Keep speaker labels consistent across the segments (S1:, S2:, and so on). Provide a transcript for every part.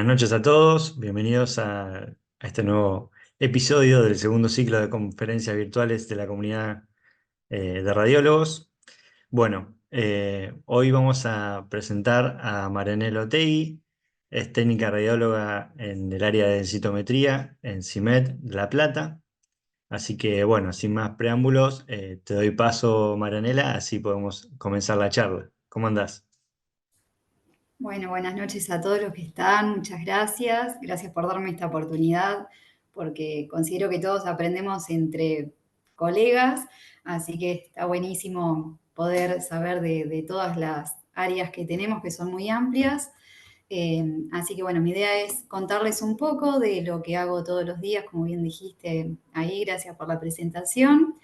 S1: Buenas noches a todos, bienvenidos a este nuevo episodio del segundo ciclo de conferencias virtuales de la comunidad de radiólogos. Bueno, hoy vamos a presentar a Marianela Otegui, es técnica radióloga en el área de densitometría en CIMED de La Plata. Así que bueno, sin más preámbulos, te doy paso, Marianela, así podemos comenzar la charla. ¿Cómo andás?
S2: Bueno, buenas noches a todos los que están, muchas gracias. Gracias por darme esta oportunidad, porque considero que todos aprendemos entre colegas, así que está buenísimo poder saber de todas las áreas que tenemos, que son muy amplias. Así que bueno, mi idea es contarles un poco de lo que hago todos los días, como bien dijiste ahí, gracias por la presentación.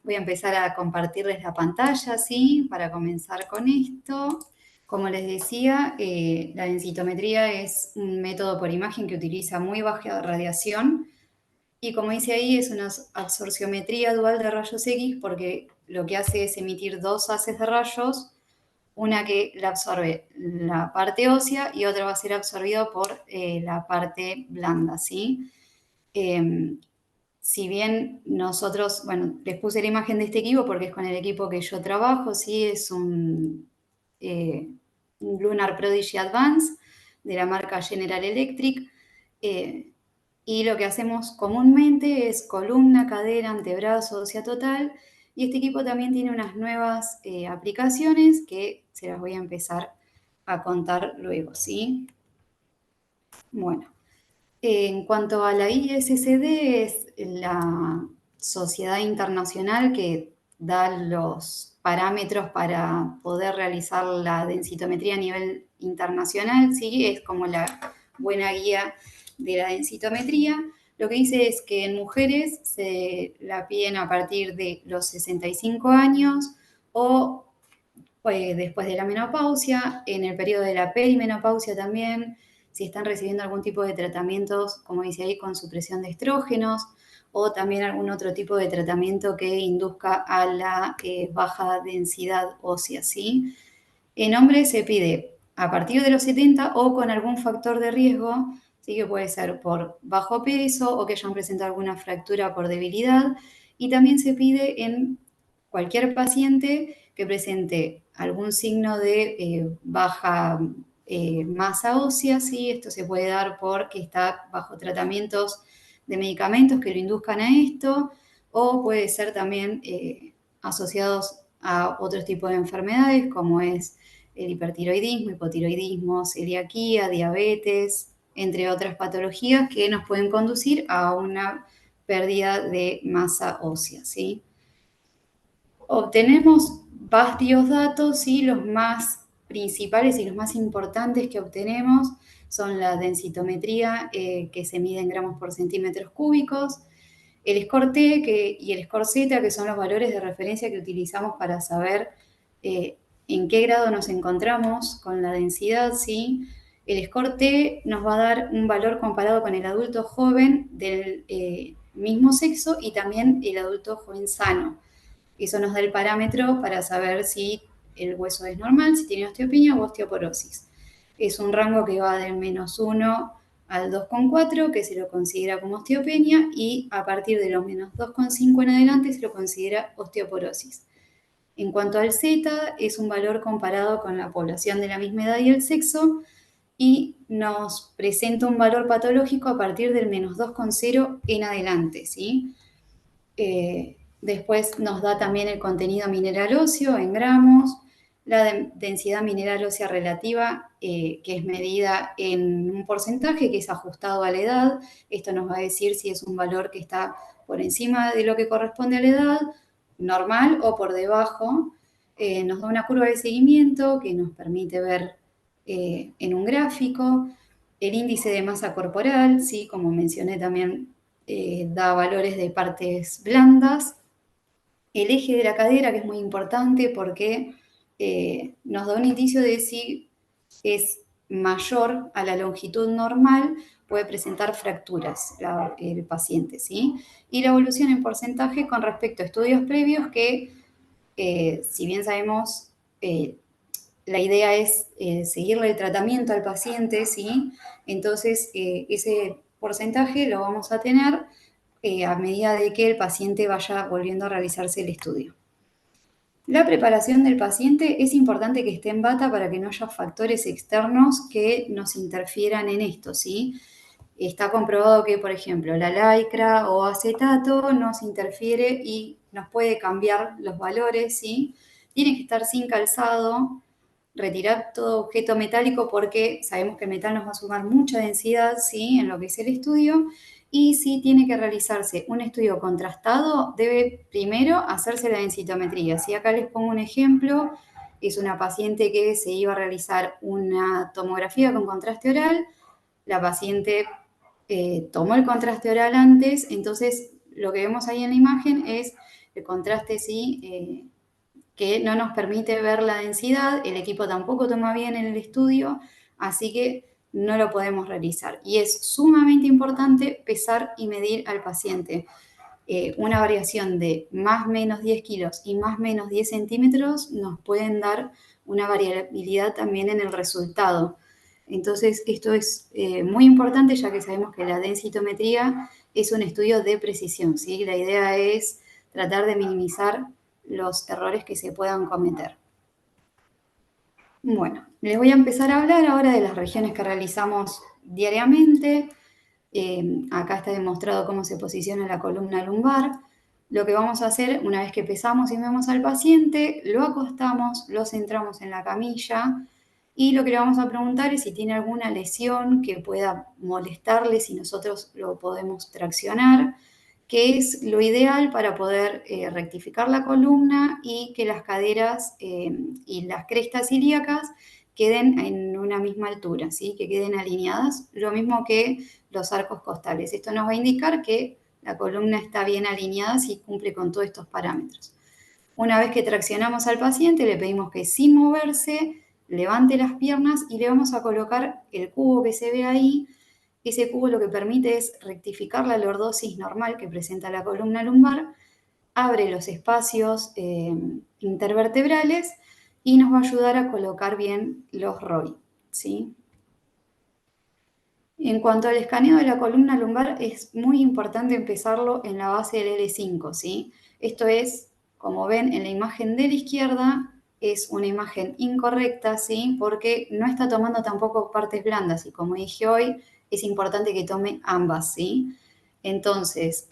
S2: Voy a empezar a compartirles la pantalla, ¿sí? Para comenzar con esto. Como les decía, la densitometría es un método por imagen que utiliza muy baja radiación y como dice ahí es una absorciometría dual de rayos X porque lo que hace es emitir dos haces de rayos, una que la absorbe la parte ósea y otra va a ser absorbida por la parte blanda, ¿sí? Eh, si bien nosotros, bueno, les puse la imagen de este equipo porque es con el equipo que yo trabajo, ¿sí? Es eh, un Lunar Prodigy Advance de la marca General Electric. eh, y lo que hacemos comúnmente es columna, cadera, antebrazo, ósea total. Y este equipo también tiene unas nuevas aplicaciones que se las voy a empezar a contar luego, ¿sí? Bueno. En cuanto a la ISSD, es la sociedad internacional que da los parámetros para poder realizar la densitometría a nivel internacional, ¿sí? Es como la buena guía de la densitometría. Lo que dice es que en mujeres se la piden a partir de los 65 años o después de la menopausia, en el periodo de la perimenopausia también, si están recibiendo algún tipo de tratamientos, como dice ahí, con supresión de estrógenos, o también algún otro tipo de tratamiento que induzca a la baja densidad ósea, ¿sí? En hombres se pide a partir de los 70 o con algún factor de riesgo, ¿sí? Que puede ser por bajo peso o que hayan presentado alguna fractura por debilidad, y también se pide en cualquier paciente que presente algún signo de baja masa ósea, ¿sí? Esto se puede dar porque está bajo tratamientos de medicamentos que lo induzcan a esto, o puede ser también asociados a otros tipos de enfermedades como es el hipertiroidismo, hipotiroidismo, celiaquía, diabetes, entre otras patologías que nos pueden conducir a una pérdida de masa ósea, ¿sí? Obtenemos varios datos, ¿sí? Los más principales y los más importantes que obtenemos son la densitometría, que se mide en gramos por centímetros cúbicos, el score T y el score Z, que son los valores de referencia que utilizamos para saber en qué grado nos encontramos con la densidad, ¿sí? El score T nos va a dar un valor comparado con el adulto joven del mismo sexo y también el adulto joven sano. Eso nos da el parámetro para saber si el hueso es normal, si tiene osteopenia o osteoporosis. Es un rango que va del -1 al 2,4, que se lo considera como osteopenia, y a partir de los -2,5 en adelante se lo considera osteoporosis. En cuanto al Z, es un valor comparado con la población de la misma edad y el sexo, y nos presenta un valor patológico a partir del -2,0 en adelante, ¿sí? Después nos da también el contenido mineral óseo en gramos, la densidad mineral ósea relativa, que es medida en un porcentaje que es ajustado a la edad. Esto nos va a decir si es un valor que está por encima de lo que corresponde a la edad, normal o por debajo. Nos da una curva de seguimiento que nos permite ver en un gráfico el índice de masa corporal, ¿sí? Como mencioné también, da valores de partes blandas, el eje de la cadera, que es muy importante porque nos da un indicio de si es mayor a la longitud normal, puede presentar fracturas el paciente, ¿sí? Y la evolución en porcentaje con respecto a estudios previos que, si bien sabemos la idea es seguirle el tratamiento al paciente, ¿sí? Entonces, ese porcentaje lo vamos a tener a medida de que el paciente vaya volviendo a realizarse el estudio. La preparación del paciente es importante que esté en bata para que no haya factores externos que nos interfieran en esto, ¿sí? Está comprobado que, por ejemplo, la lycra o acetato nos interfiere y nos puede cambiar los valores, ¿sí? Tiene que estar sin calzado, retirar todo objeto metálico porque sabemos que el metal nos va a sumar mucha densidad, ¿sí? En lo que es el estudio. Y si tiene que realizarse un estudio contrastado, debe primero hacerse la densitometría. Si acá les pongo un ejemplo, es una paciente que se iba a realizar una tomografía con contraste oral. La paciente tomó el contraste oral antes, entonces lo que vemos ahí en la imagen es el contraste, sí, que no nos permite ver la densidad, el equipo tampoco toma bien en el estudio, así que no lo podemos realizar. Y es sumamente importante pesar y medir al paciente. Una variación de más o menos 10 kilos y más o menos 10 centímetros nos pueden dar una variabilidad también en el resultado. Entonces, esto es muy importante ya que sabemos que la densitometría es un estudio de precisión, ¿sí? La idea es tratar de minimizar los errores que se puedan cometer. Bueno, les voy a empezar a hablar ahora de las regiones que realizamos diariamente. Acá está demostrado cómo se posiciona la columna lumbar. Lo que vamos a hacer, una vez que pesamos y vemos al paciente, lo acostamos, lo centramos en la camilla y lo que le vamos a preguntar es si tiene alguna lesión que pueda molestarle, si nosotros lo podemos traccionar, que es lo ideal para poder rectificar la columna y que las caderas y las crestas ilíacas queden en una misma altura, ¿sí? Que queden alineadas, lo mismo que los arcos costales. Esto nos va a indicar que la columna está bien alineada si cumple con todos estos parámetros. Una vez que traccionamos al paciente, le pedimos que sin moverse levante las piernas y le vamos a colocar el cubo que se ve ahí. Ese cubo lo que permite es rectificar la lordosis normal que presenta la columna lumbar, abre los espacios intervertebrales y nos va a ayudar a colocar bien los ROI, ¿sí? En cuanto al escaneo de la columna lumbar, es muy importante empezarlo en la base del L5, ¿sí? Esto es, como ven en la imagen de la izquierda, es una imagen incorrecta, ¿sí? Porque no está tomando tampoco partes blandas y como dije hoy, es importante que tome ambas, ¿sí? Entonces,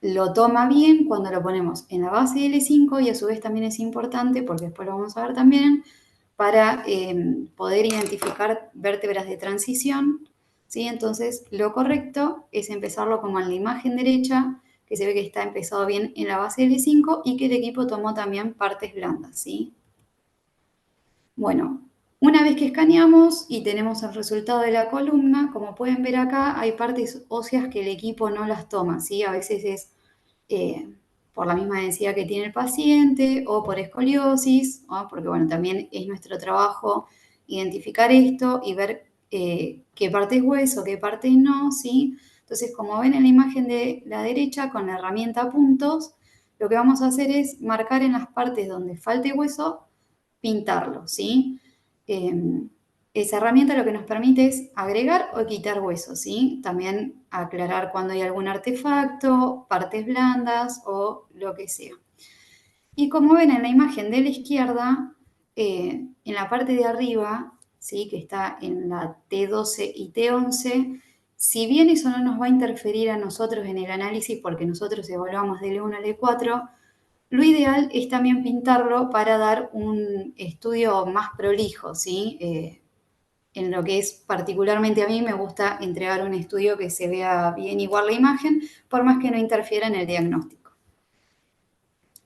S2: lo toma bien cuando lo ponemos en la base del L5 y a su vez también es importante, porque después lo vamos a ver también, para poder identificar vértebras de transición, ¿sí? Entonces, lo correcto es empezarlo como en la imagen derecha, que se ve que está empezado bien en la base del L5 y que el equipo tomó también partes blandas, ¿sí? Bueno, una vez que escaneamos y tenemos el resultado de la columna, como pueden ver acá, hay partes óseas que el equipo no las toma, ¿sí? A veces es eh, por la misma densidad que tiene el paciente o por escoliosis, ¿no? Porque bueno, también es nuestro trabajo identificar esto y ver qué parte es hueso, qué parte no, ¿sí? Entonces, como ven en la imagen de la derecha, con la herramienta puntos, lo que vamos a hacer es marcar en las partes donde falte hueso, pintarlo, ¿sí? Eh, esa herramienta lo que nos permite es agregar o quitar huesos, ¿sí? También aclarar cuando hay algún artefacto, partes blandas o lo que sea. Y como ven en la imagen de la izquierda, en la parte de arriba, ¿sí? Que está en la T12 y T11, si bien eso no nos va a interferir a nosotros en el análisis porque nosotros evaluamos del L1 al L4, lo ideal es también pintarlo para dar un estudio más prolijo, ¿sí? En lo que es particularmente a mí me gusta entregar un estudio que se vea bien igual la imagen, por más que no interfiera en el diagnóstico.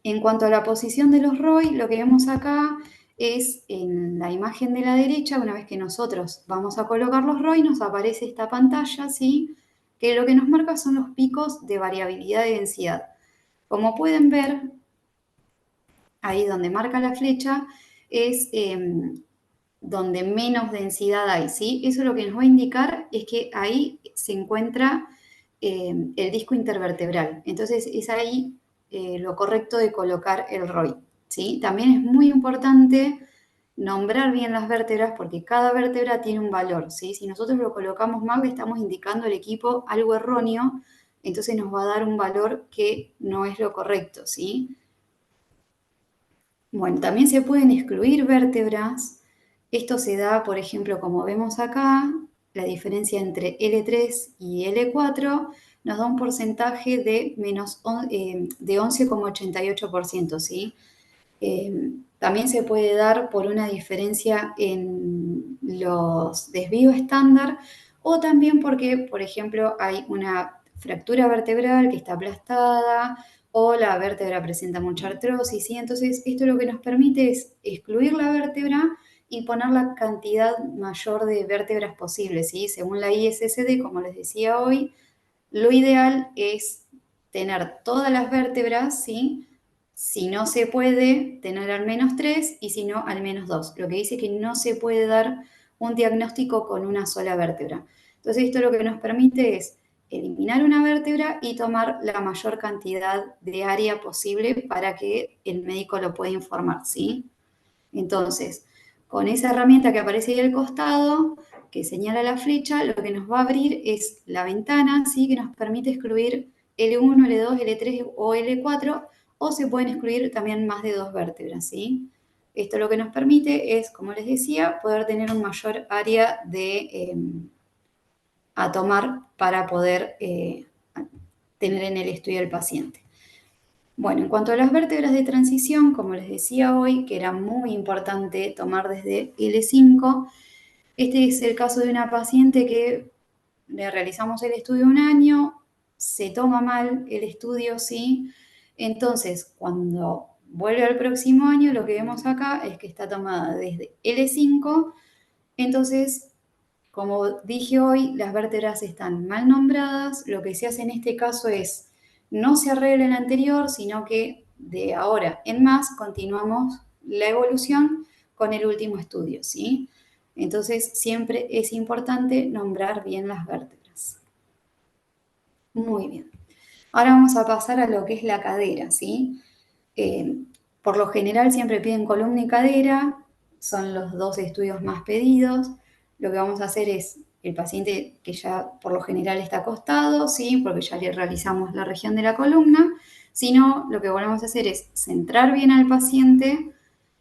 S2: En cuanto a la posición de los ROI, lo que vemos acá es en la imagen de la derecha, una vez que nosotros vamos a colocar los ROI, nos aparece esta pantalla, ¿sí? Que lo que nos marca son los picos de variabilidad de densidad. Como pueden ver, ahí donde marca la flecha, es donde menos densidad hay, ¿sí? Eso lo que nos va a indicar es que ahí se encuentra el disco intervertebral. Entonces es ahí lo correcto de colocar el ROI, ¿sí? También es muy importante nombrar bien las vértebras porque cada vértebra tiene un valor, ¿sí? Si nosotros lo colocamos mal, le estamos indicando al equipo algo erróneo, entonces nos va a dar un valor que no es lo correcto, ¿sí? Bueno, también se pueden excluir vértebras. Esto se da, por ejemplo, como vemos acá, la diferencia entre L3 y L4 nos da un porcentaje de, de 11,88%, ¿sí? También se puede dar por una diferencia en los desvíos estándar o también porque, por ejemplo, hay una fractura vertebral que está aplastada o la vértebra presenta mucha artrosis, ¿sí? Entonces, esto lo que nos permite es excluir la vértebra y poner la cantidad mayor de vértebras posibles, ¿sí? Según la ISSD, como les decía hoy, lo ideal es tener todas las vértebras, ¿sí? Si no se puede, tener al menos 3 y si no, al menos 2. Lo que dice que no se puede dar un diagnóstico con una sola vértebra. Entonces, esto lo que nos permite es eliminar una vértebra y tomar la mayor cantidad de área posible para que el médico lo pueda informar, ¿sí? Entonces, con esa herramienta que aparece ahí al costado, que señala la flecha, lo que nos va a abrir es la ventana, ¿sí? Que nos permite excluir L1, L2, L3 o L4, o se pueden excluir también más de 2 vértebras, ¿sí? Esto lo que nos permite es, como les decía, poder tener un mayor área a tomar para poder tener en el estudio del paciente. Bueno, en cuanto a las vértebras de transición, como les decía hoy, que era muy importante tomar desde L5, este es el caso de una paciente que le realizamos el estudio un año, se toma mal el estudio, sí. Entonces, cuando vuelve al próximo año, lo que vemos acá es que está tomada desde L5. Entonces, como dije hoy, las vértebras están mal nombradas. Lo que se hace en este caso es no se arregla el anterior, sino que de ahora en más continuamos la evolución con el último estudio, ¿sí? Entonces, siempre es importante nombrar bien las vértebras. Muy bien. Ahora vamos a pasar a lo que es la cadera, ¿sí? Eh, por lo general siempre piden columna y cadera, son los dos estudios más pedidos. Lo que vamos a hacer es el paciente que ya por lo general está acostado, ¿sí? Porque ya le realizamos la región de la columna, sino lo que volvemos a hacer es centrar bien al paciente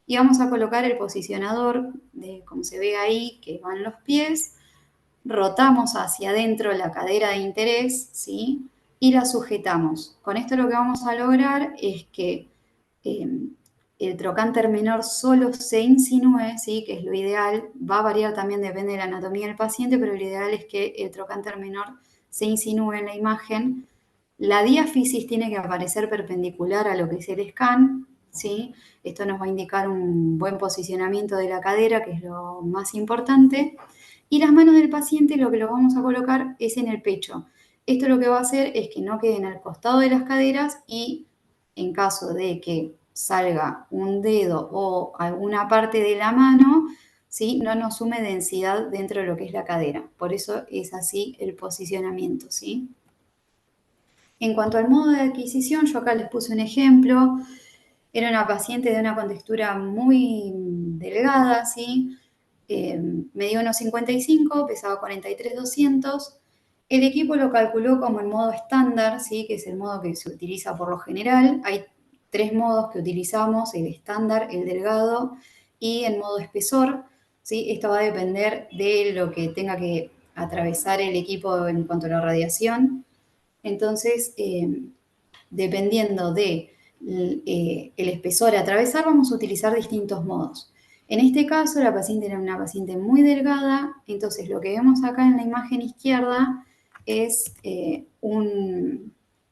S2: y vamos a colocar el posicionador, de, como se ve ahí, que van los pies, rotamos hacia adentro la cadera de interés, ¿sí? Y la sujetamos. Con esto lo que vamos a lograr es que eh, el trocánter menor solo se insinúe, ¿sí? Que es lo ideal, va a variar también, depende de la anatomía del paciente, pero lo ideal es que el trocánter menor se insinúe en la imagen. La diáfisis tiene que aparecer perpendicular a lo que es el scan, ¿sí? Esto nos va a indicar un buen posicionamiento de la cadera, que es lo más importante. Y las manos del paciente lo que lo vamos a colocar es en el pecho. Esto lo que va a hacer es que no queden al costado de las caderas y en caso de que salga un dedo o alguna parte de la mano, ¿sí? No nos sume densidad dentro de lo que es la cadera. Por eso es así el posicionamiento, ¿sí? En cuanto al modo de adquisición, yo acá les puse un ejemplo. Era una paciente de una contextura muy delgada, ¿sí? Medía unos 55, pesaba 43,200. El equipo lo calculó como el modo estándar, ¿sí? Que es el modo que se utiliza por lo general. Hay tres modos que utilizamos, el estándar, el delgado y el modo espesor, ¿sí? Esto va a depender de lo que tenga que atravesar el equipo en cuanto a la radiación. Entonces, dependiendo de el espesor a atravesar, vamos a utilizar distintos modos. En este caso, la paciente era una paciente muy delgada, entonces lo que vemos acá en la imagen izquierda es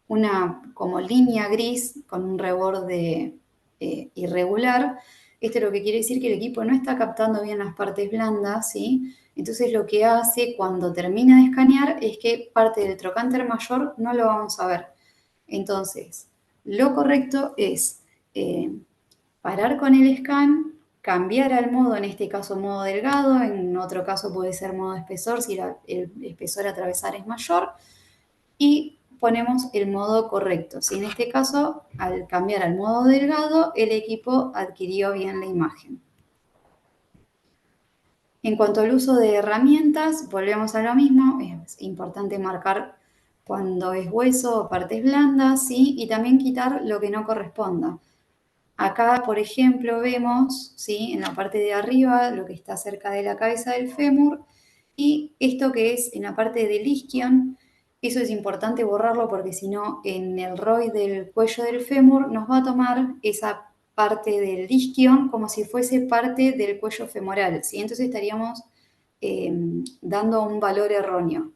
S2: una como línea gris con un reborde irregular. Esto es lo que quiere decir que el equipo no está captando bien las partes blandas, ¿sí? Entonces lo que hace cuando termina de escanear es que parte del trocánter mayor no lo vamos a ver. Entonces, lo correcto es parar con el scan, cambiar al modo, en este caso modo delgado, en otro caso puede ser modo espesor si el espesor a atravesar es mayor, y ponemos el modo correcto. Si en este caso, al cambiar al modo delgado, el equipo adquirió bien la imagen. En cuanto al uso de herramientas, volvemos a lo mismo, es importante marcar cuando es hueso o partes blandas, ¿sí? Y también quitar lo que no corresponda. Acá, por ejemplo, vemos, ¿sí? En la parte de arriba, lo que está cerca de la cabeza del fémur, y esto que es en la parte del isquion, eso es importante borrarlo porque si no, en el ROI del cuello del fémur nos va a tomar esa parte del isquion como si fuese parte del cuello femoral, ¿sí? Entonces estaríamos dando un valor erróneo.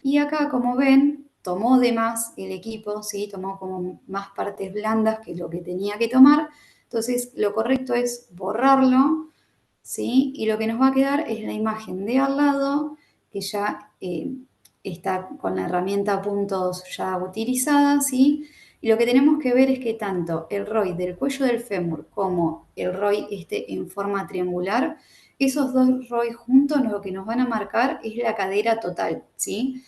S2: Y acá, como ven, tomó de más el equipo, ¿sí? Tomó como más partes blandas que lo que tenía que tomar. Entonces, lo correcto es borrarlo, ¿sí? Y lo que nos va a quedar es la imagen de al lado, que ya está con la herramienta puntos ya utilizada, ¿sí? Y lo que tenemos que ver es que tanto el ROI del cuello del fémur como el ROI en forma triangular, esos dos ROI juntos lo que nos van a marcar es la cadera total, ¿sí?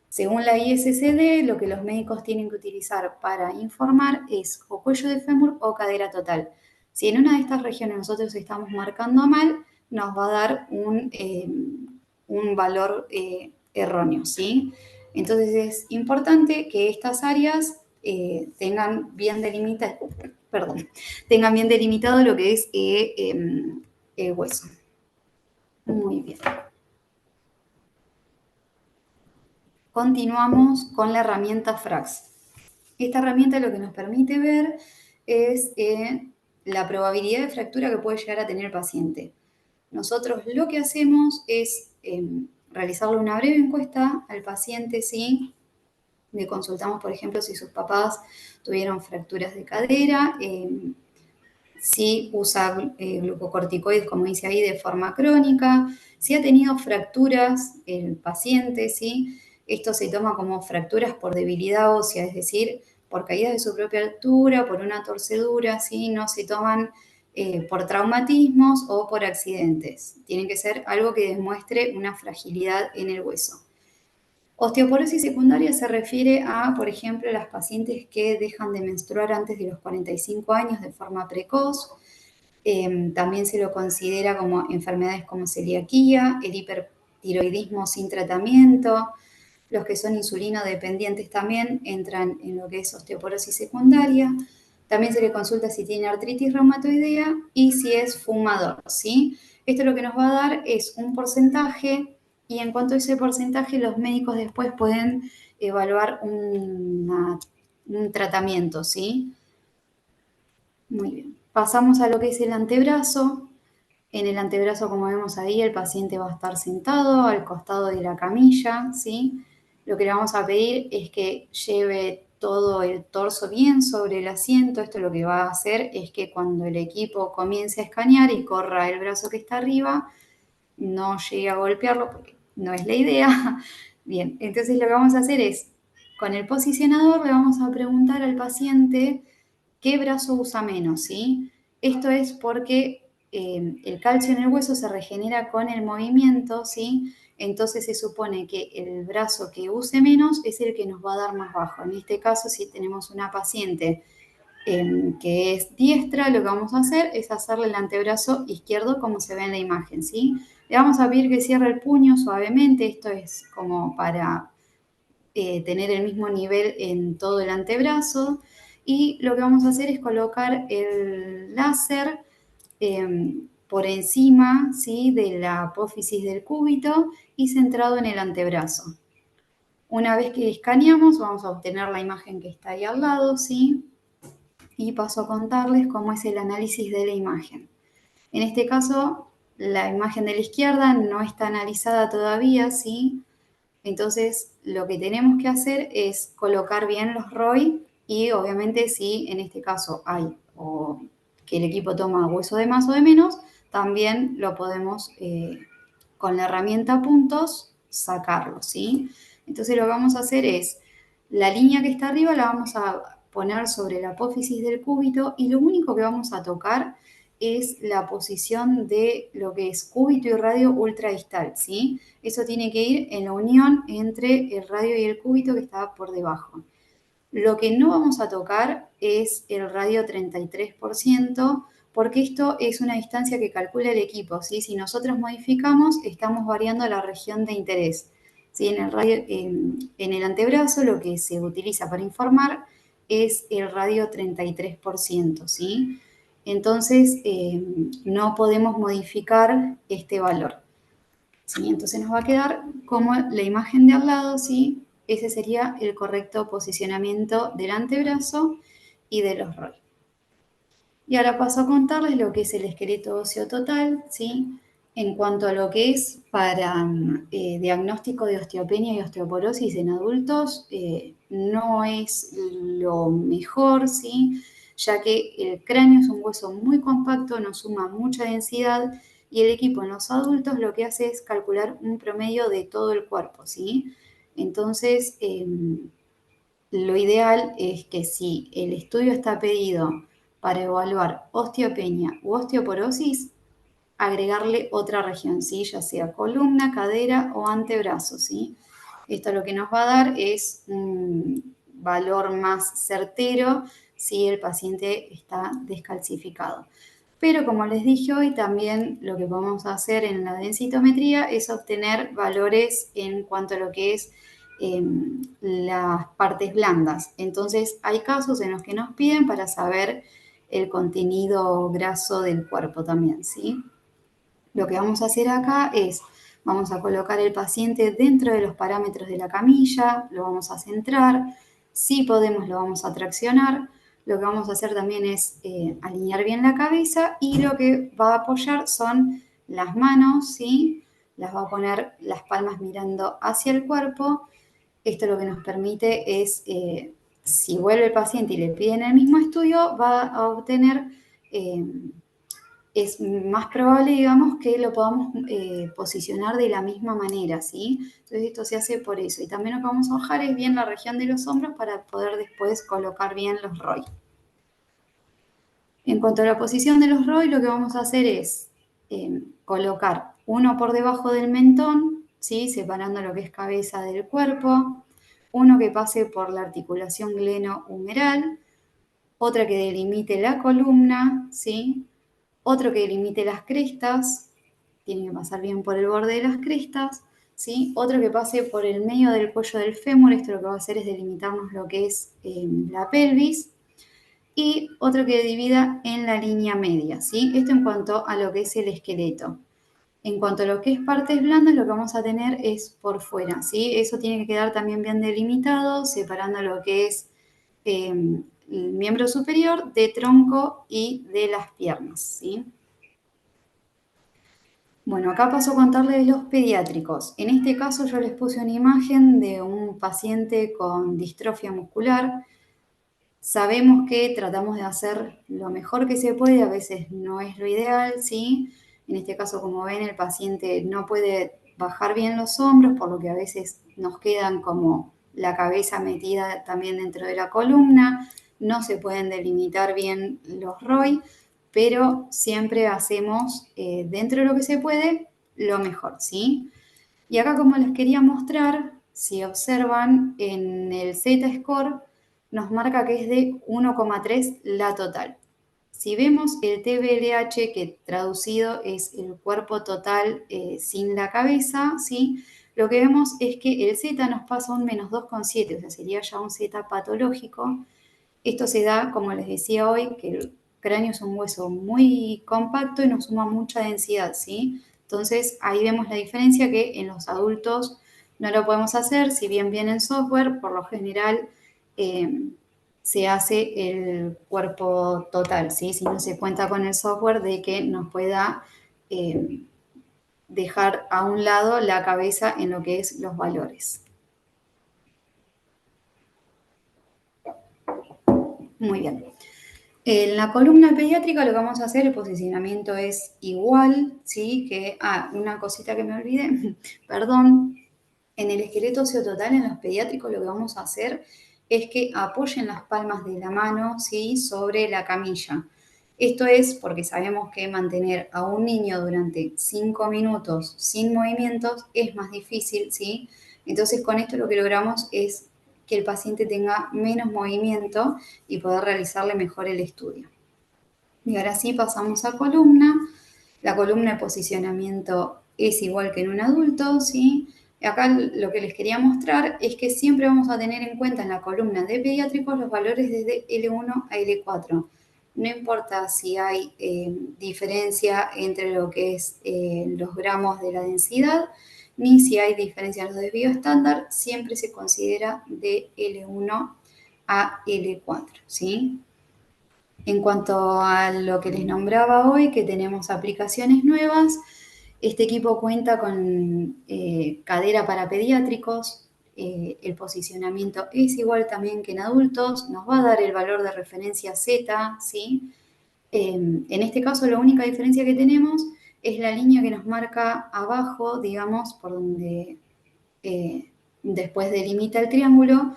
S2: Según la ISCD, lo que los médicos tienen que utilizar para informar es o cuello de fémur o cadera total. Si en una de estas regiones nosotros estamos marcando mal, nos va a dar un valor erróneo, ¿sí? Entonces es importante que estas áreas tengan bien delimitado, perdón, tengan bien delimitado lo que es el hueso. Muy bien. Continuamos con la herramienta Frax. Esta herramienta lo que nos permite ver es la probabilidad de fractura que puede llegar a tener el paciente. Nosotros lo que hacemos es realizarle una breve encuesta al paciente, ¿sí? Le consultamos, por ejemplo, si sus papás tuvieron fracturas de cadera, si usa glucocorticoides, como dice ahí, de forma crónica, si ha tenido fracturas el paciente, ¿sí? Esto se toma como fracturas por debilidad ósea, es decir, por caída de su propia altura, por una torcedura, ¿sí? No se toman por traumatismos o por accidentes. Tiene que ser algo que demuestre una fragilidad en el hueso. Osteoporosis secundaria se refiere a, por ejemplo, las pacientes que dejan de menstruar antes de los 45 años de forma precoz. También se lo considera como enfermedades como celiaquía, el hipertiroidismo sin tratamiento. Los que son insulino dependientes también entran en lo que es osteoporosis secundaria. También se le consulta si tiene artritis reumatoidea y si es fumador, ¿sí? Esto lo que nos va a dar es un porcentaje y en cuanto a ese porcentaje los médicos después pueden evaluar un tratamiento, ¿sí? Muy bien. Pasamos a lo que es el antebrazo. En el antebrazo, como vemos ahí, el paciente va a estar sentado al costado de la camilla, ¿sí? Lo que le vamos a pedir es que lleve todo el torso bien sobre el asiento. Esto lo que va a hacer es que cuando el equipo comience a escanear y corra el brazo que está arriba, no llegue a golpearlo porque no es la idea. Bien, entonces lo que vamos a hacer es, con el posicionador le vamos a preguntar al paciente qué brazo usa menos, ¿sí? Esto es porque el calcio en el hueso se regenera con el movimiento, ¿sí? Entonces se supone que el brazo que use menos es el que nos va a dar más bajo. En este caso, si tenemos una paciente que es diestra, lo que vamos a hacer es hacerle el antebrazo izquierdo como se ve en la imagen, ¿sí? Le vamos a pedir que cierre el puño suavemente, esto es como para tener el mismo nivel en todo el antebrazo. Y lo que vamos a hacer es colocar el láser por encima, ¿sí? De la apófisis del cúbito y centrado en el antebrazo. Una vez que escaneamos, vamos a obtener la imagen que está ahí al lado, ¿sí? Y paso a contarles cómo es el análisis de la imagen. En este caso, la imagen de la izquierda no está analizada todavía, ¿sí? Entonces, lo que tenemos que hacer es colocar bien los ROI y obviamente si en este caso hay o que el equipo toma hueso de más o de menos, también lo podemos con la herramienta puntos sacarlo, ¿sí? Entonces lo que vamos a hacer es, la línea que está arriba la vamos a poner sobre la apófisis del cúbito y lo único que vamos a tocar es la posición de lo que es cúbito y radio ultradistal, ¿sí? Eso tiene que ir en la unión entre el radio y el cúbito que está por debajo. Lo que no vamos a tocar es el radio 33%, porque esto es una distancia que calcula el equipo, ¿sí? Si nosotros modificamos, estamos variando la región de interés. ¿Sí? En el antebrazo lo que se utiliza para informar es el radio 33%, ¿sí? Entonces, no podemos modificar este valor. ¿Sí? Entonces nos va a quedar como la imagen de al lado, ¿sí? Ese sería el correcto posicionamiento del antebrazo y de los ROI. Y ahora paso a contarles lo que es el esqueleto óseo total, ¿sí? En cuanto a lo que es para diagnóstico de osteopenia y osteoporosis en adultos, no es lo mejor, ¿sí? Ya que el cráneo es un hueso muy compacto, nos suma mucha densidad y el equipo en los adultos lo que hace es calcular un promedio de todo el cuerpo, ¿sí? Entonces, lo ideal es que si el estudio está pedido para evaluar osteopenia u osteoporosis, agregarle otra región, ¿sí? Ya sea columna, cadera o antebrazo, ¿sí? Esto lo que nos va a dar es un valor más certero si el paciente está descalcificado. Pero como les dije hoy, también lo que podemos hacer en la densitometría es obtener valores en cuanto a lo que es las partes blandas. Entonces, hay casos en los que nos piden para saber el contenido graso del cuerpo también, ¿sí? Lo que vamos a hacer acá es, vamos a colocar el paciente dentro de los parámetros de la camilla, lo vamos a centrar, si podemos lo vamos a traccionar, lo que vamos a hacer también es alinear bien la cabeza y lo que va a apoyar son las manos, ¿sí? Las va a poner las palmas mirando hacia el cuerpo. Esto lo que nos permite es, si vuelve el paciente y le piden el mismo estudio, va a obtener eh, es más probable, digamos, que lo podamos posicionar de la misma manera, ¿sí? Entonces esto se hace por eso. Y también lo que vamos a bajar es bien la región de los hombros para poder después colocar bien los ROI. En cuanto a la posición de los ROI, lo que vamos a hacer es colocar uno por debajo del mentón, ¿sí? Separando lo que es cabeza del cuerpo, uno que pase por la articulación glenohumeral, otra que delimite la columna, ¿sí? Otro que delimite las crestas, tiene que pasar bien por el borde de las crestas, ¿sí? Otro que pase por el medio del cuello del fémur, esto lo que va a hacer es delimitarnos lo que es la pelvis, y otro que divida en la línea media, ¿sí? Esto en cuanto a lo que es el esqueleto. En cuanto a lo que es partes blandas, lo que vamos a tener es por fuera, ¿sí? Eso tiene que quedar también bien delimitado, separando lo que es el miembro superior de tronco y de las piernas, ¿sí? Bueno, acá paso a contarles de los pediátricos. En este caso yo les puse una imagen de un paciente con distrofia muscular. Sabemos que tratamos de hacer lo mejor que se puede, a veces no es lo ideal, ¿sí? En este caso, como ven, el paciente no puede bajar bien los hombros, por lo que a veces nos quedan como la cabeza metida también dentro de la columna, no se pueden delimitar bien los ROI, pero siempre hacemos dentro de lo que se puede lo mejor, ¿sí? Y acá como les quería mostrar, si observan en el Z-score nos marca que es de 1,3 la total. Si vemos el TBLH, que traducido es el cuerpo total sin la cabeza, ¿sí? Lo que vemos es que el Z nos pasa un menos 2,7, o sea, sería ya un Z patológico. Esto se da, como les decía hoy, que el cráneo es un hueso muy compacto y nos suma mucha densidad, ¿sí? Entonces ahí vemos la diferencia que en los adultos no lo podemos hacer, si bien viene en software, por lo general se hace el cuerpo total, ¿sí? Si no se cuenta con el software de que nos pueda eh, dejar a un lado la cabeza en lo que es los valores. Muy bien. En la columna pediátrica lo que vamos a hacer, el posicionamiento es igual, ¿sí? Una cosita que me olvidé, perdón. En el esqueleto óseo total, en los pediátricos, lo que vamos a hacer es que apoyen las palmas de la mano, ¿sí? Sobre la camilla. Esto es porque sabemos que mantener a un niño durante 5 minutos sin movimientos es más difícil, ¿sí? Entonces con esto lo que logramos es que el paciente tenga menos movimiento y poder realizarle mejor el estudio. Y ahora sí pasamos a columna. La columna de posicionamiento es igual que en un adulto, ¿sí? Acá lo que les quería mostrar es que siempre vamos a tener en cuenta en la columna de pediátricos los valores desde L1 a L4. No importa si hay diferencia entre lo que es los gramos de la densidad, ni si hay diferencia en los desvíos estándar, siempre se considera de L1 a L4, ¿sí? En cuanto a lo que les nombraba hoy, que tenemos aplicaciones nuevas, este equipo cuenta con cadera para pediátricos, el posicionamiento es igual también que en adultos, nos va a dar el valor de referencia Z, ¿sí? En este caso la única diferencia que tenemos es la línea que nos marca abajo, digamos, por donde después delimita el triángulo.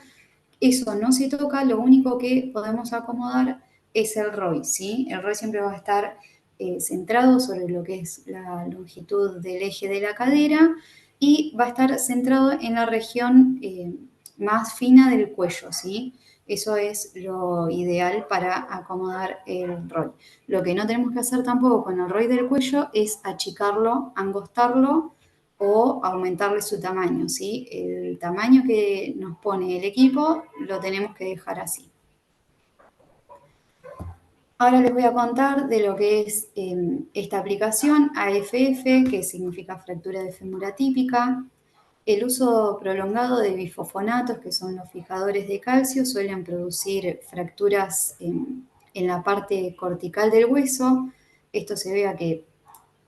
S2: Eso no se toca, lo único que podemos acomodar es el ROI, ¿sí? El ROI siempre va a estar centrado sobre lo que es la longitud del eje de la cadera y va a estar centrado en la región más fina del cuello, ¿sí? Eso es lo ideal para acomodar el ROI. Lo que no tenemos que hacer tampoco con el ROI del cuello es achicarlo, angostarlo o aumentarle su tamaño, ¿sí? El tamaño que nos pone el equipo lo tenemos que dejar así. Ahora les voy a contar de lo que es esta aplicación AFF, que significa fractura de fémur atípica. El uso prolongado de bifosfonatos, que son los fijadores de calcio, suelen producir fracturas en la parte cortical del hueso. Esto se ve a que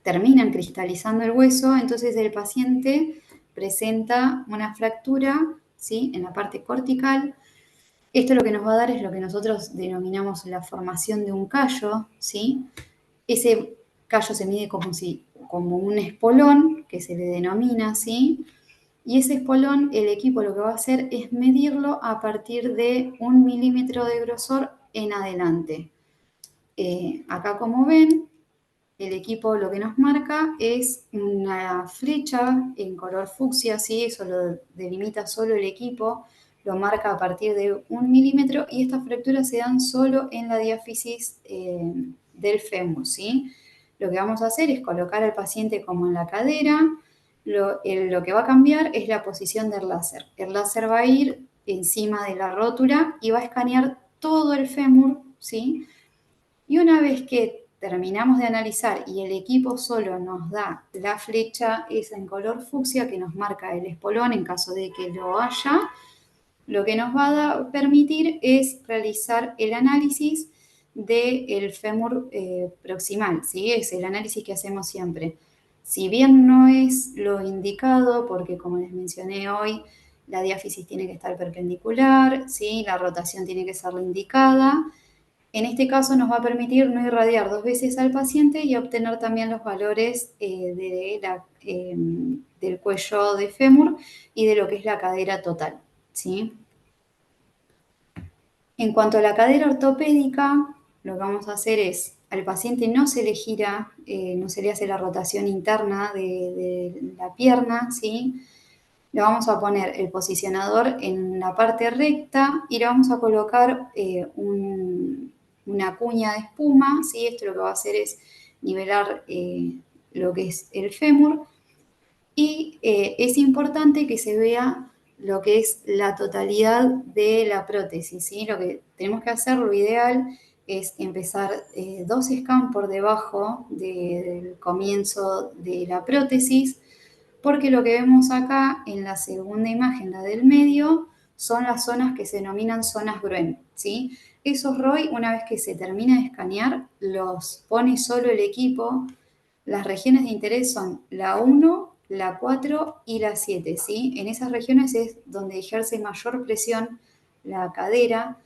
S2: terminan cristalizando el hueso, entonces el paciente presenta una fractura, ¿sí? En la parte cortical. Esto lo que nos va a dar es lo que nosotros denominamos la formación de un callo, ¿sí? Ese callo se mide como un espolón, que se le denomina, ¿sí? Y ese espolón, el equipo lo que va a hacer es medirlo a partir de 1 milímetro de grosor en adelante. Acá, como ven, el equipo lo que nos marca es una flecha en color fucsia, ¿sí? Eso lo delimita solo el equipo, lo marca a partir de 1 milímetro y estas fracturas se dan solo en la diáfisis del fémur, ¿sí? Lo que vamos a hacer es colocar al paciente como en la cadera. Lo que va a cambiar es la posición del láser. El láser va a ir encima de la rótula y va a escanear todo el fémur, ¿sí? Y una vez que terminamos de analizar y el equipo solo nos da la flecha esa en color fucsia que nos marca el espolón en caso de que lo haya, lo que nos va a permitir es realizar el análisis del fémur proximal, ¿sí? Es el análisis que hacemos siempre. Si bien no es lo indicado, porque como les mencioné hoy, la diáfisis tiene que estar perpendicular, ¿sí? La rotación tiene que ser la indicada. En este caso nos va a permitir no irradiar 2 veces al paciente y obtener también los valores del cuello de fémur y de lo que es la cadera total, ¿sí? En cuanto a la cadera ortopédica, lo que vamos a hacer es, al paciente no se le gira, no se le hace la rotación interna de la pierna, ¿sí? Le vamos a poner el posicionador en la parte recta y le vamos a colocar una cuña de espuma, ¿sí? Esto lo que va a hacer es nivelar lo que es el fémur y es importante que se vea lo que es la totalidad de la prótesis, ¿sí? Lo que tenemos que hacer, lo ideal, es empezar 2 scans por debajo del comienzo de la prótesis, porque lo que vemos acá en la segunda imagen, la del medio, son las zonas que se denominan zonas Gruen, ¿sí? Esos ROI, una vez que se termina de escanear, los pone solo el equipo. Las regiones de interés son la 1, la 4 y la 7, ¿sí? En esas regiones es donde ejerce mayor presión la cadera.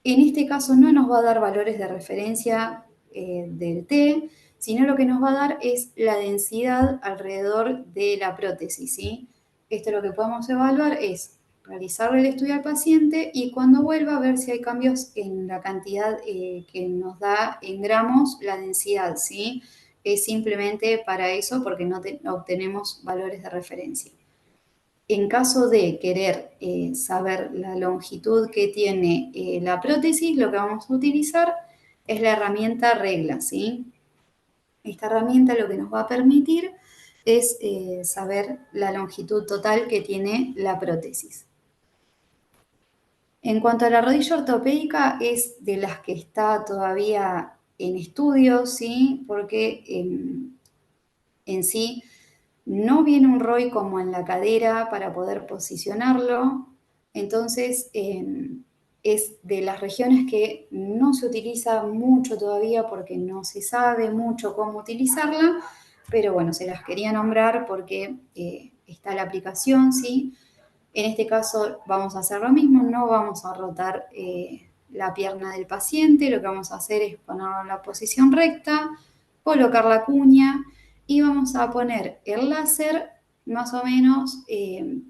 S2: En este caso no nos va a dar valores de referencia del T, sino lo que nos va a dar es la densidad alrededor de la prótesis, ¿sí? Esto lo que podemos evaluar es realizarle el estudio al paciente y cuando vuelva a ver si hay cambios en la cantidad que nos da en gramos la densidad, ¿sí? Es simplemente para eso porque no obtenemos valores de referencia. En caso de querer saber la longitud que tiene la prótesis, lo que vamos a utilizar es la herramienta regla, ¿sí? Esta herramienta lo que nos va a permitir es saber la longitud total que tiene la prótesis. En cuanto a la rodilla ortopédica, es de las que está todavía en estudio, ¿sí? Porque en sí no viene un ROI como en la cadera para poder posicionarlo, entonces es de las regiones que no se utiliza mucho todavía porque no se sabe mucho cómo utilizarla, pero bueno, se las quería nombrar porque está la aplicación, ¿sí? En este caso vamos a hacer lo mismo, no vamos a rotar la pierna del paciente, lo que vamos a hacer es ponerlo en la posición recta, colocar la cuña y vamos a poner el láser más o menos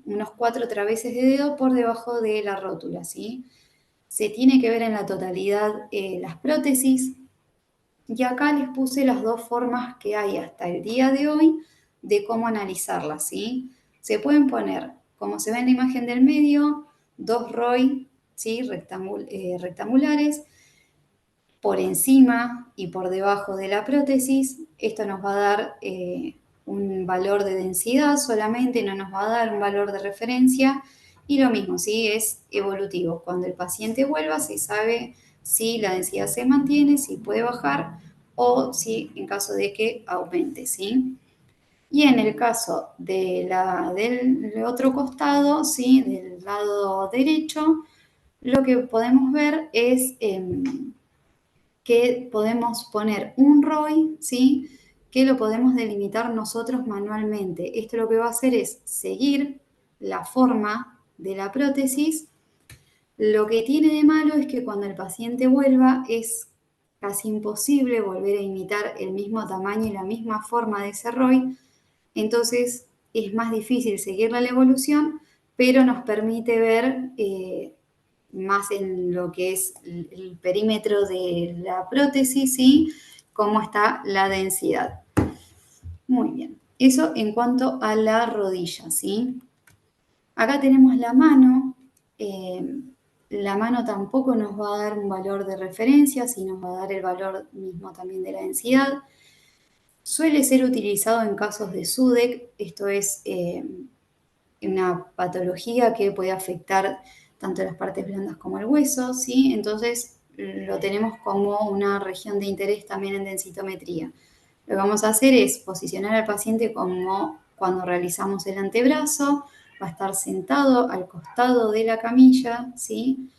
S2: unos 4 traveses de dedo por debajo de la rótula, ¿sí? Se tiene que ver en la totalidad las prótesis y acá les puse las dos formas que hay hasta el día de hoy de cómo analizarlas, ¿sí? Se pueden poner, como se ve en la imagen del medio, dos ROI, ¿sí? Rectangulares por encima y por debajo de la prótesis. Esto nos va a dar un valor de densidad solamente, no nos va a dar un valor de referencia. Y lo mismo, ¿sí? Es evolutivo. Cuando el paciente vuelva, se sabe si la densidad se mantiene, si puede bajar o si en caso de que aumente, ¿sí? Y en el caso del otro costado, ¿sí? Del lado derecho, lo que podemos ver es que podemos poner un ROI, ¿sí? Que lo podemos delimitar nosotros manualmente. Esto lo que va a hacer es seguir la forma de la prótesis. Lo que tiene de malo es que cuando el paciente vuelva es casi imposible volver a imitar el mismo tamaño y la misma forma de ese ROI, entonces es más difícil seguir la evolución, pero nos permite ver más en lo que es el perímetro de la prótesis, ¿sí? Cómo está la densidad. Muy bien. Eso en cuanto a la rodilla, ¿sí? Acá tenemos la mano. La mano tampoco nos va a dar un valor de referencia, sino nos va a dar el valor mismo también de la densidad. Suele ser utilizado en casos de SUDEC, esto es una patología que puede afectar tanto las partes blandas como el hueso, ¿sí? Entonces lo tenemos como una región de interés también en densitometría. Lo que vamos a hacer es posicionar al paciente como cuando realizamos el antebrazo, va a estar sentado al costado de la camilla, ¿sí?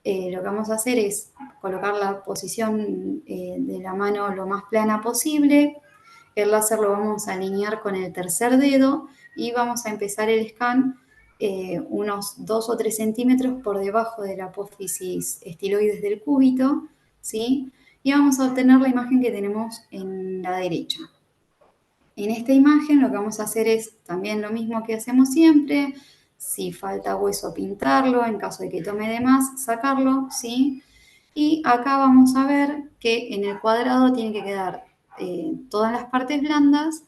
S2: Lo que vamos a hacer es colocar la posición de la mano lo más plana posible. El láser lo vamos a alinear con el tercer dedo y vamos a empezar el scan unos 2 o 3 centímetros por debajo de la apófisis estiloides del cúbito, ¿sí? Y vamos a obtener la imagen que tenemos en la derecha. En esta imagen lo que vamos a hacer es también lo mismo que hacemos siempre. Si falta hueso, pintarlo. En caso de que tome de más, sacarlo, ¿sí? Y acá vamos a ver que en el cuadrado tiene que quedar todas las partes blandas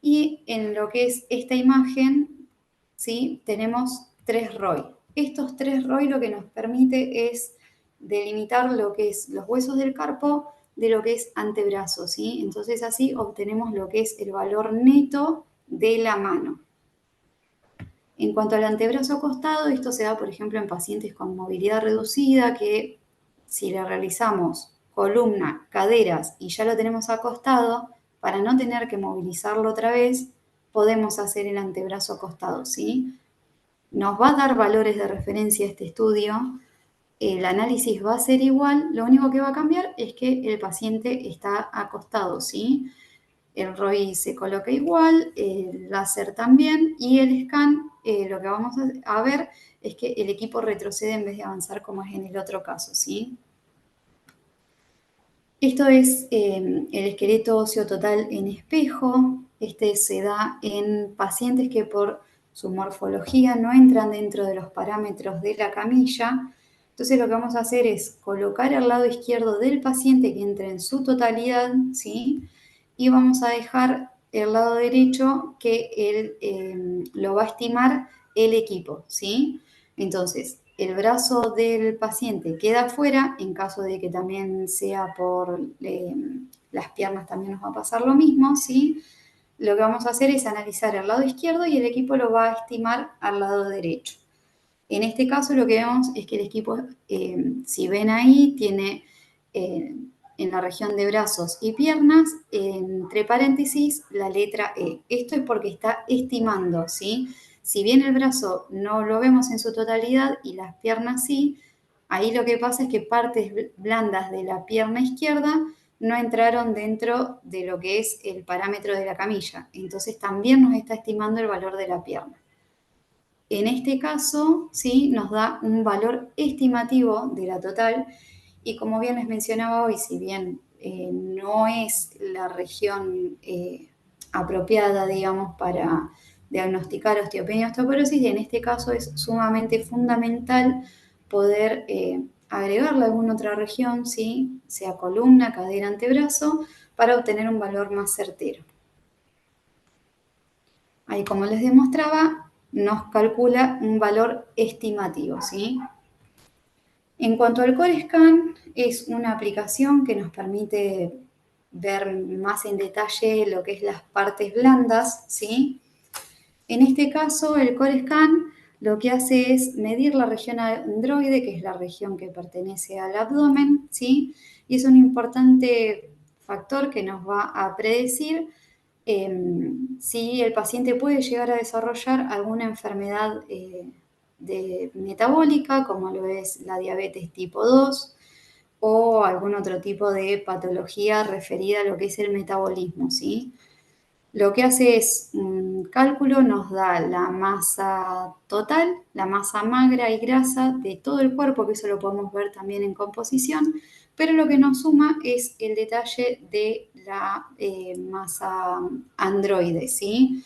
S2: y en lo que es esta imagen, ¿sí? Tenemos 3 ROI. Estos 3 ROI lo que nos permite es delimitar lo que es los huesos del carpo de lo que es antebrazo, ¿sí? Entonces así obtenemos lo que es el valor neto de la mano. En cuanto al antebrazo acostado, esto se da, por ejemplo, en pacientes con movilidad reducida, que si le realizamos columna, caderas y ya lo tenemos acostado, para no tener que movilizarlo otra vez, podemos hacer el antebrazo acostado, ¿sí? Nos va a dar valores de referencia este estudio, el análisis va a ser igual, lo único que va a cambiar es que el paciente está acostado, ¿sí? El ROI se coloca igual, el láser también y el scan, lo que vamos a ver es que el equipo retrocede en vez de avanzar como es en el otro caso, ¿sí? Esto es el esqueleto óseo total en espejo. Este se da en pacientes que por su morfología no entran dentro de los parámetros de la camilla. Entonces lo que vamos a hacer es colocar al lado izquierdo del paciente que entre en su totalidad, ¿sí? Y vamos a dejar el lado derecho que él lo va a estimar el equipo, ¿sí? Entonces, el brazo del paciente queda afuera, en caso de que también sea por las piernas también nos va a pasar lo mismo, ¿sí? Lo que vamos a hacer es analizar el lado izquierdo y el equipo lo va a estimar al lado derecho. En este caso lo que vemos es que el equipo, si ven ahí, tiene en la región de brazos y piernas, entre paréntesis, la letra E. Esto es porque está estimando, ¿sí? Si bien el brazo no lo vemos en su totalidad y las piernas sí, ahí lo que pasa es que partes blandas de la pierna izquierda no entraron dentro de lo que es el parámetro de la camilla. Entonces también nos está estimando el valor de la pierna. En este caso, ¿sí? Nos da un valor estimativo de la total y como bien les mencionaba hoy, si bien no es la región apropiada, digamos, para diagnosticar osteopenia y osteoporosis, en este caso es sumamente fundamental poder agregarle alguna otra región, ¿sí? Sea columna, cadera, antebrazo, para obtener un valor más certero. Ahí, como les demostraba, nos calcula un valor estimativo, ¿sí? En cuanto al Core Scan, es una aplicación que nos permite ver más en detalle lo que es las partes blandas, ¿sí? En este caso, el Core Scan lo que hace es medir la región androide, que es la región que pertenece al abdomen, ¿sí? Y es un importante factor que nos va a predecir si el paciente puede llegar a desarrollar alguna enfermedad metabólica, como lo es la diabetes tipo 2 o algún otro tipo de patología referida a lo que es el metabolismo, ¿sí? Lo que hace es un cálculo, nos da la masa total, la masa magra y grasa de todo el cuerpo, que eso lo podemos ver también en composición, pero lo que nos suma es el detalle de la masa androide, ¿sí?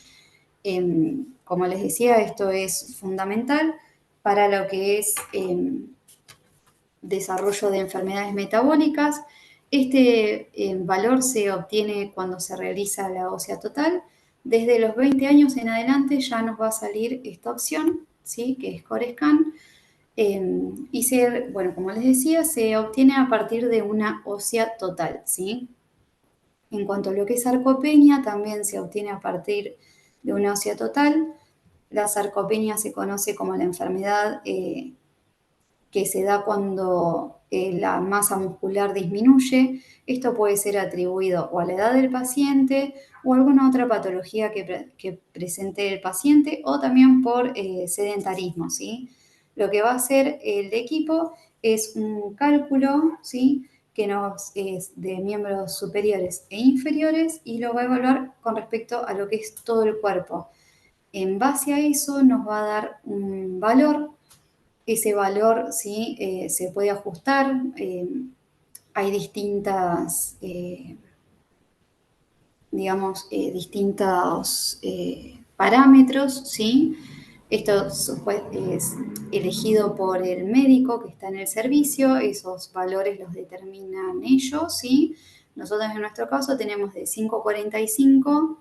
S2: Como les decía, esto es fundamental para lo que es desarrollo de enfermedades metabólicas. Este valor se obtiene cuando se realiza la ósea total. Desde los 20 años en adelante ya nos va a salir esta opción, ¿sí? Que es Core Scan. Bueno, como les decía, se obtiene a partir de una ósea total, ¿sí? En cuanto a lo que es sarcopenia, también se obtiene a partir de una ósea total. La sarcopenia se conoce como la enfermedad que se da cuando la masa muscular disminuye. Esto puede ser atribuido o a la edad del paciente o a alguna otra patología que presente el paciente o también por sedentarismo, ¿sí? Lo que va a hacer el equipo es un cálculo, ¿sí? Que nos es de miembros superiores e inferiores y lo va a evaluar con respecto a lo que es todo el cuerpo. En base a eso nos va a dar un valor. Ese valor, ¿sí? Se puede ajustar. Hay distintas, digamos, distintos parámetros, ¿sí? Esto es elegido por el médico que está en el servicio, esos valores los determinan ellos, ¿sí? Nosotros en nuestro caso tenemos de 5,45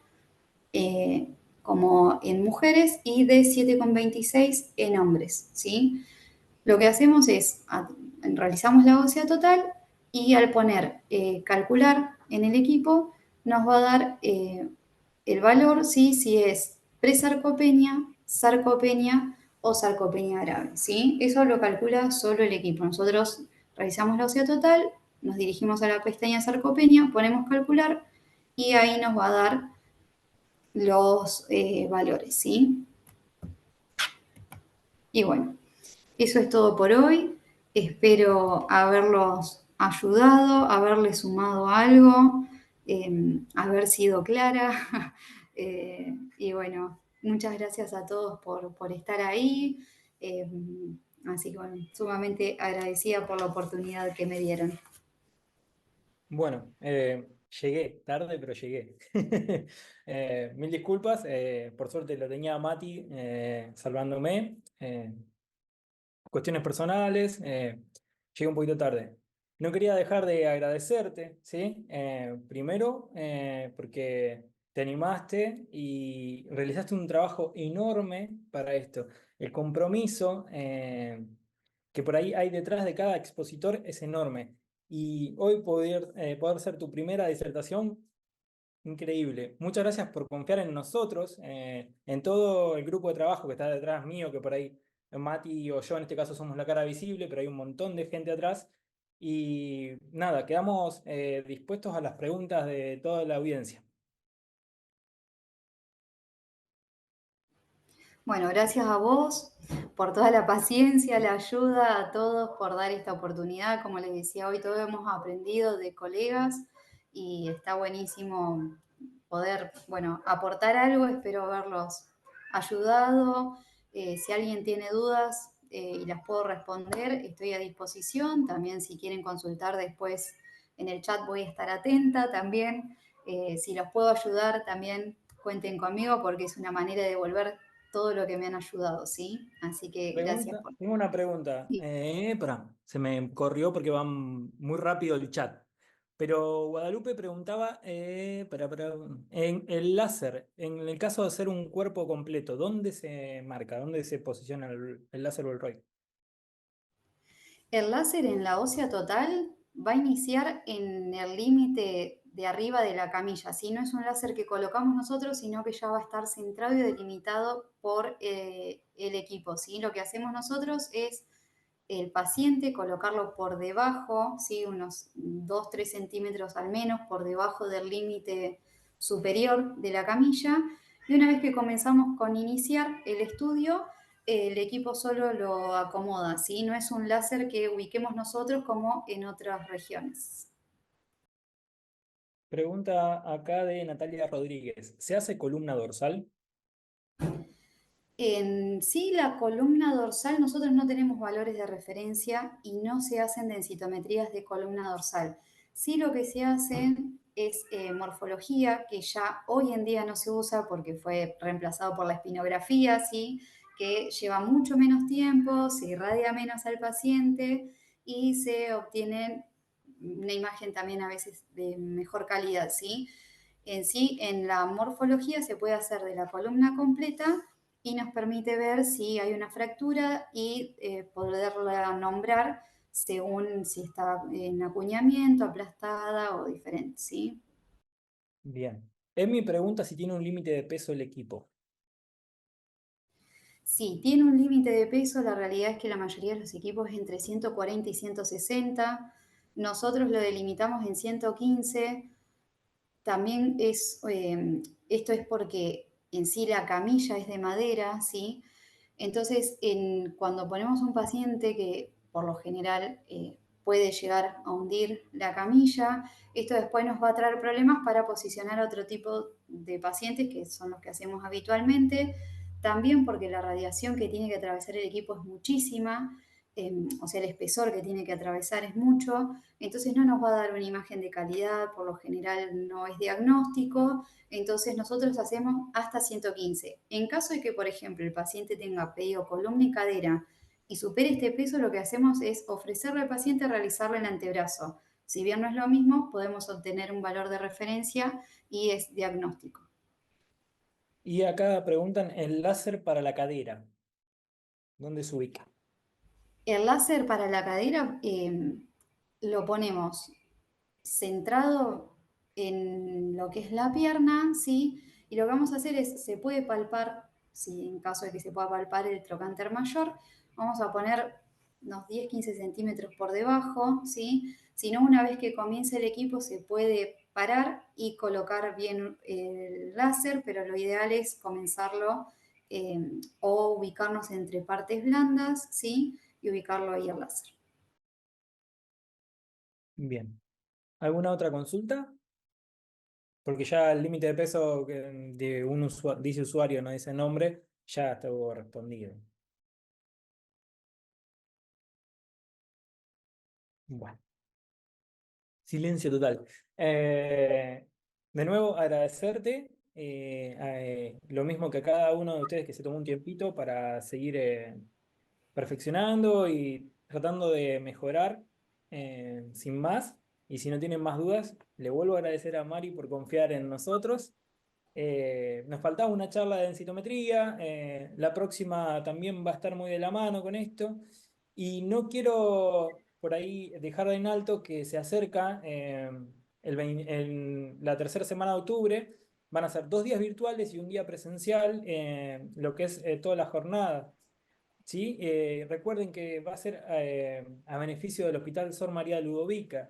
S2: como en mujeres y de 7,26 en hombres, ¿sí? Lo que hacemos es, realizamos la ósea total y al poner calcular en el equipo nos va a dar el valor, ¿sí? Si es presarcopenia, sarcopenia o sarcopenia grave, ¿sí? Eso lo calcula solo el equipo. Nosotros realizamos la ósea total, nos dirigimos a la pestaña sarcopenia, ponemos calcular y ahí nos va a dar los valores, ¿sí? Y bueno, eso es todo por hoy. Espero haberlos ayudado, haberles sumado algo, haber sido clara. Y bueno, muchas gracias a todos por estar ahí. Eh, Así que bueno, sumamente agradecida por la oportunidad que me dieron.
S3: Bueno, llegué tarde, pero llegué. Mil disculpas, por suerte lo tenía a Mati salvándome. Cuestiones personales, llegué un poquito tarde. No quería dejar de agradecerte, ¿sí? Primero, porque te animaste y realizaste un trabajo enorme para esto. El compromiso que por ahí hay detrás de cada expositor es enorme. Y hoy poder ser tu primera disertación, increíble. Muchas gracias por confiar en nosotros, en todo el grupo de trabajo que está detrás mío, que por ahí Mati o yo en este caso somos la cara visible, pero hay un montón de gente atrás. Y nada, quedamos dispuestos a las preguntas de toda la audiencia.
S2: Bueno, gracias a vos por toda la paciencia, la ayuda, a todos por dar esta oportunidad. Como les decía, hoy todos hemos aprendido de colegas y está buenísimo poder, bueno, aportar algo. Espero haberlos ayudado. Si alguien tiene dudas y las puedo responder, estoy a disposición. También si quieren consultar después en el chat voy a estar atenta también. Si los puedo ayudar, también cuenten conmigo porque es una manera de devolver todo lo que me han ayudado, ¿sí? Así que gracias por...
S3: Tengo una pregunta.
S2: Sí.
S3: Pará, se me corrió porque va muy rápido el chat. Pero Guadalupe preguntaba, en el láser, en el caso de hacer un cuerpo completo, ¿dónde se marca? ¿Dónde se posiciona el láser o el ROI?
S2: El láser en la ósea total va a iniciar en el límite de arriba de la camilla, ¿sí? No es un láser que colocamos nosotros, sino que ya va a estar centrado y delimitado por el equipo, ¿sí? Lo que hacemos nosotros es el paciente colocarlo por debajo, ¿sí? Unos 2-3 centímetros al menos por debajo del límite superior de la camilla. Y una vez que comenzamos con iniciar el estudio, el equipo solo lo acomoda, ¿sí? No es un láser que ubiquemos nosotros como en otras regiones.
S3: Pregunta acá de Natalia Rodríguez. ¿Se hace columna dorsal?
S2: En sí, la columna dorsal, nosotros no tenemos valores de referencia y no se hacen densitometrías de columna dorsal. Sí, lo que se hace es morfología, que ya hoy en día no se usa porque fue reemplazado por la espinografía, ¿sí? Que lleva mucho menos tiempo, se irradia menos al paciente y se obtiene una imagen también a veces de mejor calidad, ¿sí? En sí, en la morfología se puede hacer de la columna completa y nos permite ver si hay una fractura y poderla nombrar según si está en acuñamiento, aplastada o diferente, ¿sí?
S3: Bien. Emi pregunta si tiene un límite de peso el equipo.
S2: Sí, tiene un límite de peso, la realidad es que la mayoría de los equipos es entre 140 y 160, nosotros lo delimitamos en 115, también esto es porque en sí la camilla es de madera, ¿sí? Entonces, cuando ponemos un paciente que por lo general puede llegar a hundir la camilla, esto después nos va a traer problemas para posicionar otro tipo de pacientes, que son los que hacemos habitualmente, también porque la radiación que tiene que atravesar el equipo es muchísima, o sea, el espesor que tiene que atravesar es mucho, entonces no nos va a dar una imagen de calidad, por lo general no es diagnóstico, entonces nosotros hacemos hasta 115. En caso de que, por ejemplo, el paciente tenga pedido columna y cadera y supere este peso, lo que hacemos es ofrecerle al paciente realizarlo en el antebrazo. Si bien no es lo mismo, podemos obtener un valor de referencia y es diagnóstico.
S3: Y acá preguntan el láser para la cadera. ¿Dónde se ubica?
S2: El láser para la cadera lo ponemos centrado en lo que es la pierna, ¿sí? Y lo que vamos a hacer es, se puede palpar, si en caso de que se pueda palpar el trocánter mayor, vamos a poner unos 10-15 centímetros por debajo, ¿sí? Si no, una vez que comience el equipo se puede parar y colocar bien el láser, pero lo ideal es comenzarlo o ubicarnos entre partes blandas, ¿sí? Y ubicarlo ahí al láser.
S3: Bien. ¿Alguna otra consulta? Porque ya el límite de peso de dice usuario, no dice nombre, ya estuvo respondido. Bueno, silencio total. De nuevo, agradecerte. Lo mismo que a cada uno de ustedes que se tomó un tiempito para seguir perfeccionando y tratando de mejorar sin más. Y si no tienen más dudas, le vuelvo a agradecer a Mari por confiar en nosotros. Nos faltaba una charla de densitometría, la próxima también va a estar muy de la mano con esto, y no quiero por ahí dejar en alto que se acerca en la tercera semana de octubre, van a ser 2 días virtuales y un día presencial, lo que es toda la jornada. ¿Sí? Recuerden que va a ser a beneficio del Hospital Sor María Ludovica,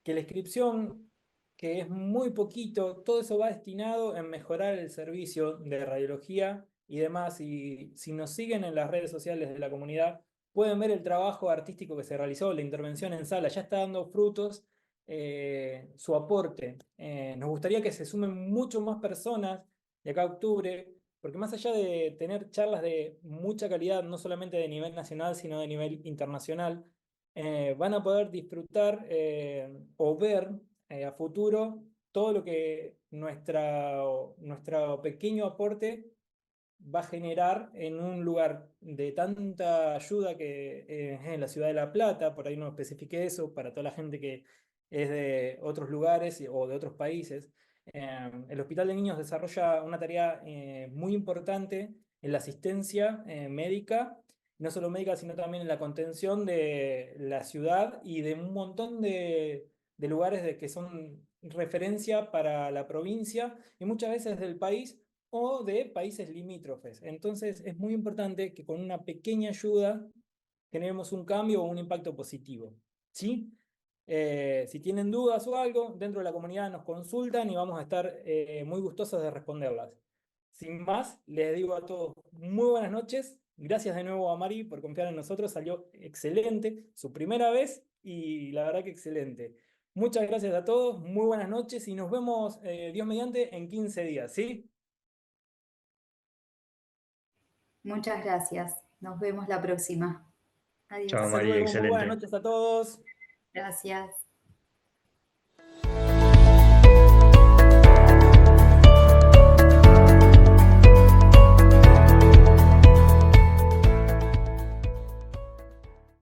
S3: que la inscripción, que es muy poquito, todo eso va destinado en mejorar el servicio de radiología y demás. Y si nos siguen en las redes sociales de la comunidad, pueden ver el trabajo artístico que se realizó, la intervención en sala, ya está dando frutos su aporte. Nos gustaría que se sumen mucho más personas de acá a octubre, porque más allá de tener charlas de mucha calidad, no solamente de nivel nacional, sino de nivel internacional, van a poder disfrutar o ver a futuro todo lo que nuestro pequeño aporte va a generar en un lugar de tanta ayuda que es en la ciudad de La Plata. Por ahí no especifique eso para toda la gente que es de otros lugares o de otros países. El Hospital de Niños desarrolla una tarea muy importante en la asistencia médica, no solo médica, sino también en la contención de la ciudad y de un montón de lugares que son referencia para la provincia y muchas veces del país o de países limítrofes. Entonces es muy importante que con una pequeña ayuda generemos un cambio o un impacto positivo. ¿Sí? Si tienen dudas o algo, dentro de la comunidad nos consultan y vamos a estar muy gustosos de responderlas. Sin más, les digo a todos muy buenas noches. Gracias de nuevo a Mari por confiar en nosotros. Salió excelente, su primera vez y la verdad que excelente. Muchas gracias a todos, muy buenas noches y nos vemos, Dios mediante, en 15 días. ¿Sí?
S2: Muchas gracias. Nos vemos la próxima. Adiós.
S1: Chao,
S3: Hasta
S1: María,
S3: luego, muy buenas
S1: excelente.
S3: noches a todos.
S2: Gracias.